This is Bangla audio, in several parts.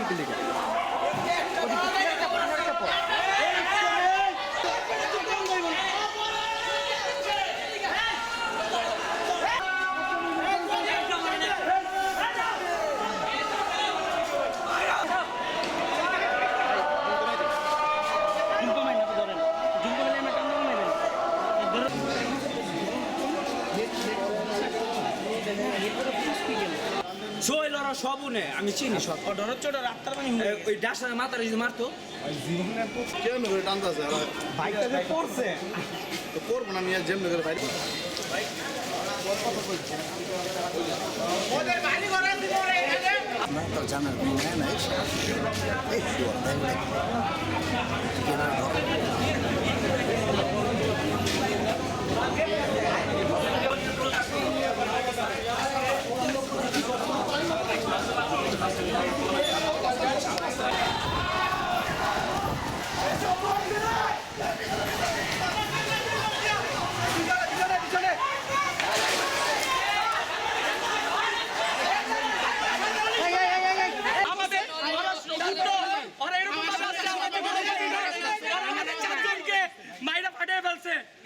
কি লিখে সোহেলরা সব উনে আমি চিনি সব অর্ডার হচ্ছে ওটা রাত্তার মানে ওই ডাসার মাথার যদি মারতো কেমন করে টানতেছে বাইকটা পড়ছে তো করবো না নিয়ে যেমন করে বাইরে আপনার তো জানার বিনা নাই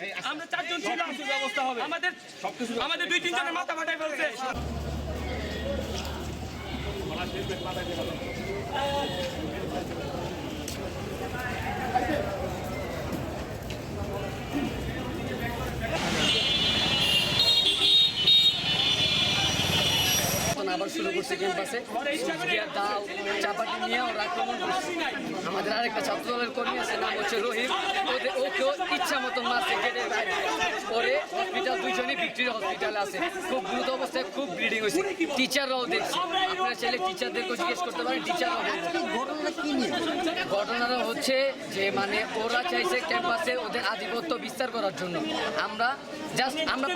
এই আমরা চারজন ছিলাম ব্যবস্থা হবে আমাদের 2-3 জনের মাথা ফাটাই ফেলছে আবার শুরু করছে ক্যাম্পাসে দাও চাপাটি নিয়ে ওরা আক্রমণ করছে আমাদের আরেকটা ছাত্র দলের কর্মী আছে নাম হচ্ছে রহিম ওকেও ইচ্ছা মতন মারছে গেটের বাইরে পরে হসপিটাল দুইজনই ভিক্টোরিয়া হসপিটালে আছে খুব দ্রুত অবস্থায় খুব ব্লিডিং হয়েছে টিচাররাও দেখছে আপনারা চাইলে টিচারদেরকেও জিজ্ঞেস করতে পারেন টিচাররাও ঘটনাটা হচ্ছে যে মানে ওরা চাইছে ক্যাম্পাসে ওদের আধিপত্য বিস্তার করার জন্য আমরা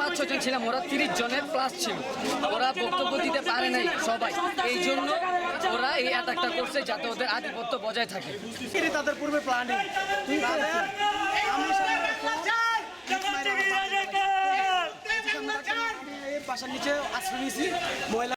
5-6 জন ছিলাম ওরা 30 জনের প্লাস ছিল ওরা বক্তব্য দিতে পারে নাই সবাই এই জন্য ওরা এই অ্যাটাকটা করছে যাতে ওদের আধিপত্য বজায় থাকে তাদের পূর্বে প্ল্যানিং বাসার নিচে আশ্রয় নিয়েছি মহিলা